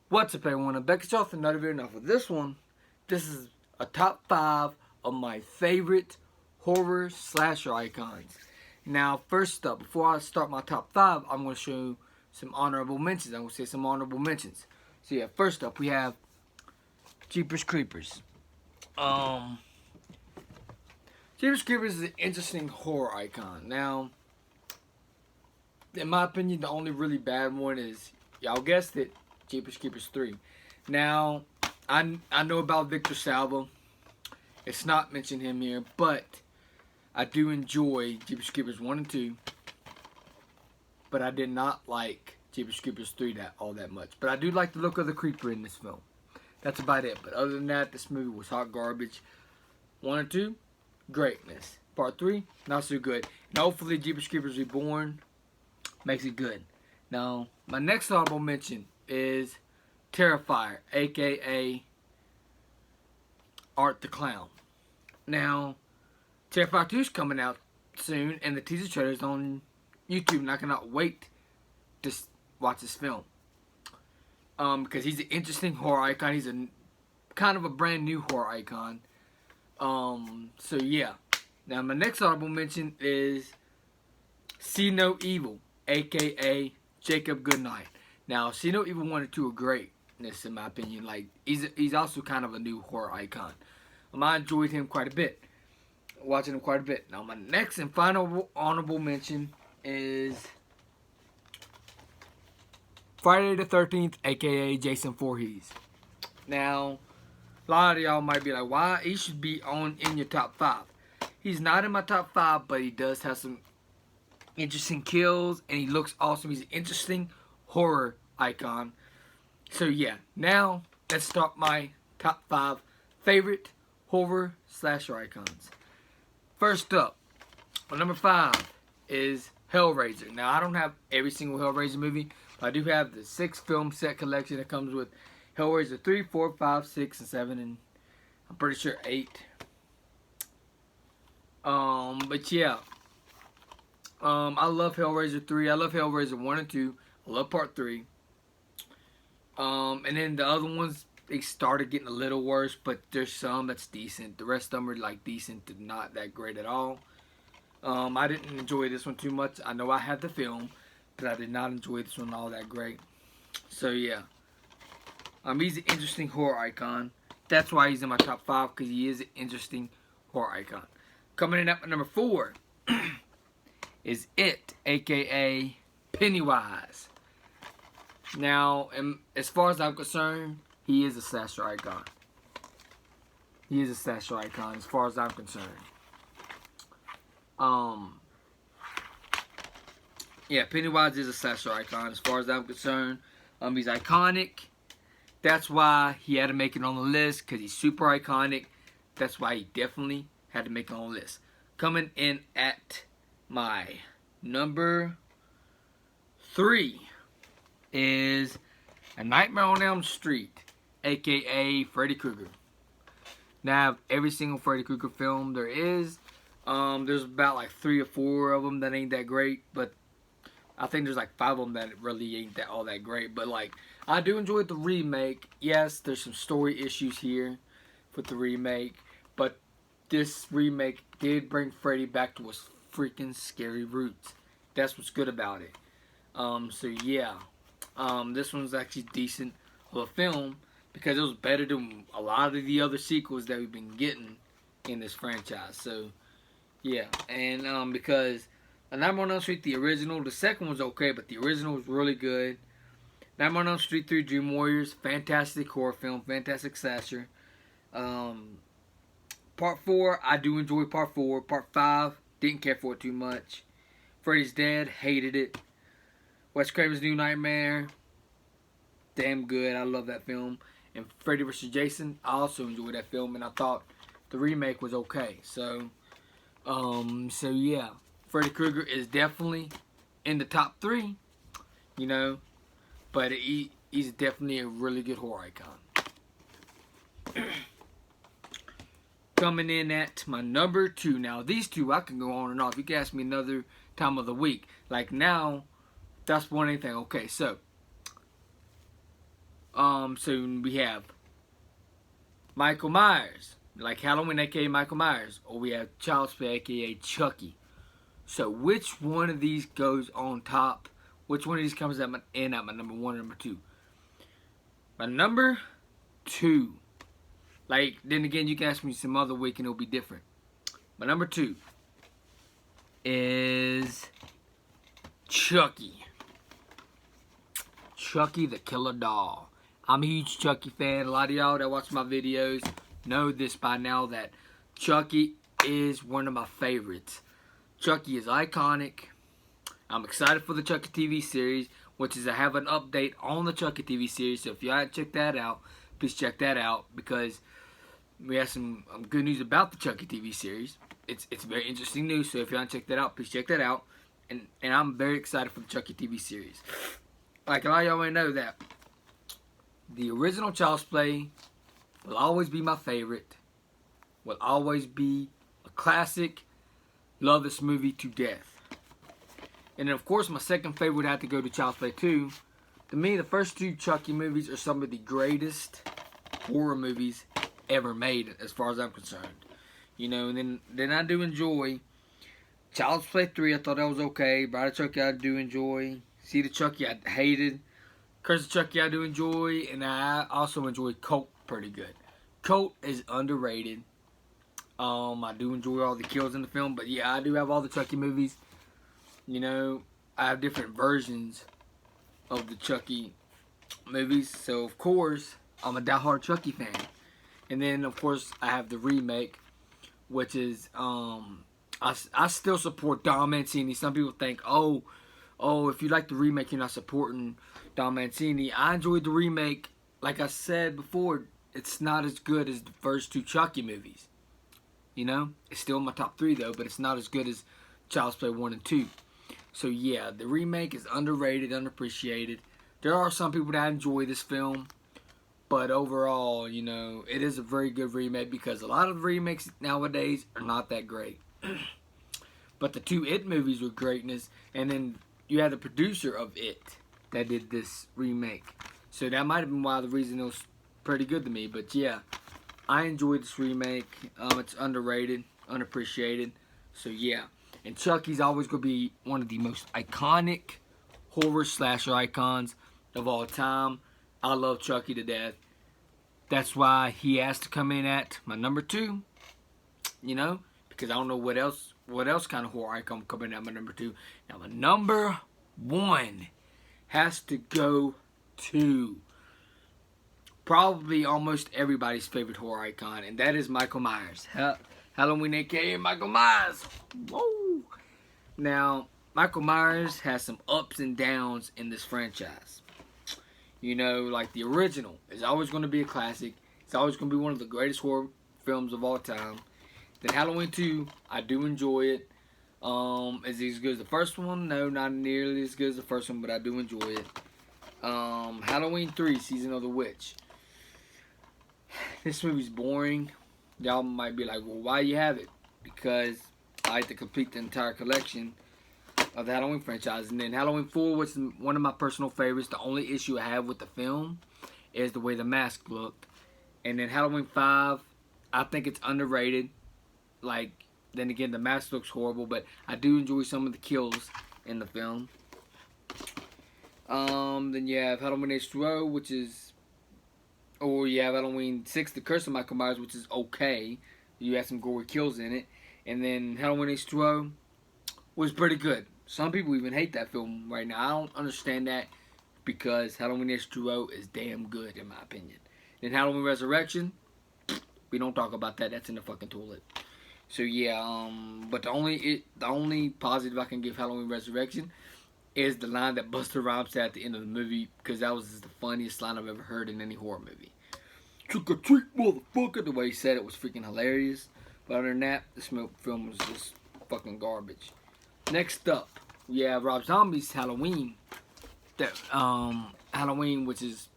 What's up, everyone? I'm back at y'all for another video. Now, for this one, this is a top 5 of my favorite horror slasher icons. Now, first up, before I start my top 5, I'm going to show you some honorable mentions. I'm going to say some honorable mentions. So, yeah, first up, we have Jeepers Creepers. Jeepers Creepers is an interesting horror icon. Now, in my opinion, the only really bad one is, y'all guessed it, Jeepers Creepers 3. Now, I know about Victor Salva. It's not mentioned him here, but I do enjoy Jeepers Creepers 1 and 2. But I did not like Jeepers Creepers 3 all that much. But I do like the look of the creeper in this film. That's about it. But other than that, this movie was hot garbage. 1 and 2, greatness. Part 3, not so good. And hopefully Jeepers Creepers Reborn makes it good. Now, my next honorable mention is Terrifier, aka Art the Clown. Now, Terrifier 2 is coming out soon, and the teaser trailer is on YouTube, and I cannot wait to watch this film. Because he's an interesting horror icon. He's a kind of a brand new horror icon. So yeah. Now, my next honorable mention is See No Evil, aka Jacob Goodnight. Now, See No Evil 1 and 2 are greatness in my opinion. Like, he's also kind of a new horror icon. I enjoyed him quite a bit. Watching him quite a bit. Now, my next and final honorable mention is Friday the 13th, aka Jason Voorhees. Now, a lot of y'all might be like, why? He should be in your top 5. He's not in my top 5, but he does have some interesting kills, and he looks awesome. He's an interesting horror icon. So yeah, now let's start my top 5 favorite horror slasher icons. First up, number 5 is Hellraiser. Now, I don't have every single Hellraiser movie, but I do have the 6 film set collection that comes with Hellraiser 3, 4, 5, 6, and 7, and I'm pretty sure 8. But yeah, I love Hellraiser 3. I love Hellraiser 1 and 2. I love part 3. And then the other ones, they started getting a little worse, but there's some that's decent. The rest of them are like decent to not that great at all. I didn't enjoy this one too much. I know I had the film, but I did not enjoy this one all that great. So yeah. He's an interesting horror icon. That's why he's in my top 5, because he is an interesting horror icon. Coming in at number 4 is It, aka Pennywise. Now, as far as I'm concerned, he is a slasher icon. He is a slasher icon as far as I'm concerned. Yeah, Pennywise is a slasher icon as far as I'm concerned. He's iconic. That's why he had to make it on the list, because he's super iconic. That's why he definitely had to make it on the list. Coming in at my number 3 is A Nightmare on Elm Street, aka Freddy Krueger. Now, I have every single Freddy Krueger film there is. There's about like 3 or 4 of them that ain't that great, but I think there's like 5 of them that really ain't all that great. But like, I do enjoy the remake. Yes, there's some story issues here with the remake, but this remake did bring Freddy back to his freaking scary roots. That's what's good about it. So yeah, this one's actually decent of a film, because it was better than a lot of the other sequels that we've been getting in this franchise. So yeah, and because Nightmare on Elm Street, the original, the second was okay, but the original was really good. Nightmare on Elm Street 3, Dream Warriors, fantastic horror film, fantastic slasher. Part 4, I do enjoy Part 4. Part 5, didn't care for it too much. Freddy's Dead, hated it. Wes Craven's New Nightmare, damn good. I love that film. And Freddy vs. Jason, I also enjoyed that film, and I thought the remake was okay. So yeah, Freddy Krueger is definitely in the top 3, you know, but he's definitely a really good horror icon. Coming in at my number 2. Now, these two, I can go on and off. You can ask me another time of the week. Like now, that's one thing. Okay, so So we have Michael Myers, like Halloween, aka Michael Myers, or we have Child's Play, aka Chucky. So which one of these goes on top? Which one of these comes in at my number one or number two? My number two. Like, then again, you can ask me some other week and it'll be different. My number two is Chucky. Chucky the Killer Doll. I'm a huge Chucky fan. A lot of y'all that watch my videos know this by now, that Chucky is one of my favorites. Chucky is iconic. I'm excited for the Chucky TV series, which is I have an update on the Chucky TV series. So if you haven't checked that out, please check that out, because we have some good news about the Chucky TV series. It's very interesting news. So if you haven't checked that out, please check that out. And I'm very excited for the Chucky TV series. Like a lot of y'all may know that the original Child's Play will always be my favorite. Will always be a classic. Love this movie to death. And then of course my second favorite would have to go to Child's Play 2. To me, the first two Chucky movies are some of the greatest horror movies ever made, as far as I'm concerned. You know, and then I do enjoy Child's Play 3. I thought that was okay. Bride of Chucky I do enjoy. See the Chucky I hated. Curse of Chucky I do enjoy. And I also enjoy Cult pretty good. Cult is underrated. I do enjoy all the kills in the film. But yeah, I do have all the Chucky movies. You know, I have different versions of the Chucky movies. So of course, I'm a diehard Chucky fan. And then of course, I have the remake, which is I still support Don Mancini. Some people think, oh, if you like the remake, you're not supporting Don Mancini. I enjoyed the remake. Like I said before, it's not as good as the first two Chucky movies. You know, it's still in my top 3 though, but it's not as good as Child's Play 1 and 2. So yeah, the remake is underrated, underappreciated. There are some people that enjoy this film, but overall, you know, it is a very good remake, because a lot of remakes nowadays are not that great. But the two It movies were greatness, and then you had the producer of It that did this remake. So that might have been why the reason it was pretty good to me. But yeah, I enjoyed this remake. It's underrated, unappreciated. So yeah, and Chucky's always going to be one of the most iconic horror slasher icons of all time. I love Chucky to death. That's why he has to come in at my number 2. You know, because I don't know what else kind of horror icon coming at my number 2. Now my number 1 has to go to probably almost everybody's favorite horror icon, and that is Michael Myers. Halloween, aka Michael Myers. Whoa! Now, Michael Myers has some ups and downs in this franchise. You know, like the original is always going to be a classic. It's always going to be one of the greatest horror films of all time. Then Halloween 2, I do enjoy it. Is it as good as the first one? No, not nearly as good as the first one, but I do enjoy it. Halloween 3, Season of the Witch. This movie's boring. Y'all might be like, well, why you have it? Because I like to complete the entire collection of the Halloween franchise. And then Halloween 4, which is one of my personal favorites. The only issue I have with the film is the way the mask looked. And then Halloween 5, I think it's underrated. Like, then again, the mask looks horrible, but I do enjoy some of the kills in the film. Then you have Halloween H2O, which is, or you have Halloween 6, The Curse of Michael Myers, which is okay. You have some gory kills in it. And then Halloween H2O was pretty good. Some people even hate that film right now. I don't understand that, because Halloween H2O is damn good in my opinion. Then Halloween Resurrection, we don't talk about that. That's in the fucking toilet. So yeah, but the only positive I can give Halloween Resurrection is the line that Busta Rhymes said at the end of the movie, because that was the funniest line I've ever heard in any horror movie. Trick or treat, motherfucker! The way he said it was freaking hilarious. But other than that, this film was just fucking garbage. Next up, we have Rob Zombie's Halloween. Halloween, which is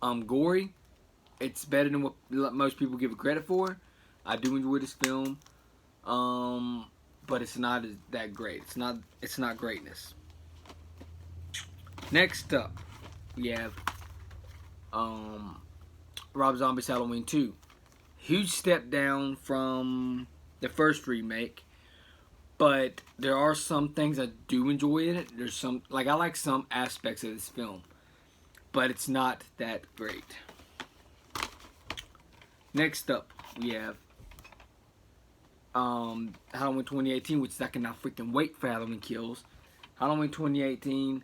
gory. It's better than what most people give it credit for. I do enjoy this film, but it's not that great. It's not greatness. Next up, we have Rob Zombie's Halloween 2. Huge step down from the first remake, but there are some things I do enjoy in it. There's some, like, I like some aspects of this film, but it's not that great. Next up, we have Halloween 2018, which I cannot freaking wait for Halloween Kills. Halloween 2018,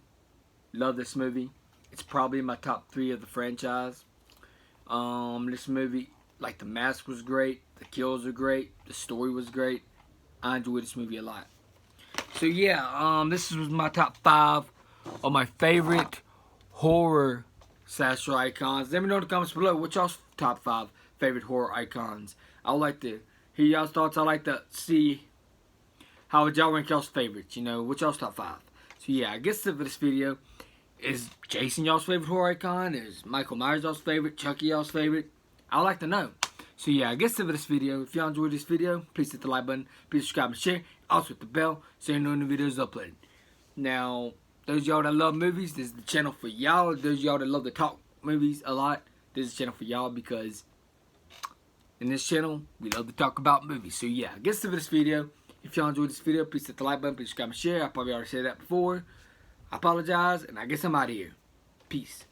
love this movie. It's probably in my top 3 of the franchise. This movie, like, the mask was great, the kills are great, the story was great. I enjoyed this movie a lot. So yeah, this was my top 5 of my favorite horror slasher icons. Let me know in the comments below what y'all's top 5 favorite horror icons. I would like to hear y'all's thoughts. I like to see how would y'all rank y'all's favorites. You know, what y'all's top 5. So yeah, I guess for this video, is Jason y'all's favorite horror icon? Is Michael Myers y'all's favorite? Chucky y'all's favorite? I would like to know. So yeah, I guess for this video, if y'all enjoyed this video, please hit the like button, please subscribe and share, also hit the bell so you know when the video is uploaded. Now, those of y'all that love movies, this is the channel for y'all. Those of y'all that love to talk movies a lot, this is the channel for y'all, because in this channel, we love to talk about movies. So yeah, I guess for this video, if y'all enjoyed this video, please hit the like button, please subscribe and share. I probably already said that before. I apologize, and I guess I'm out of here. Peace.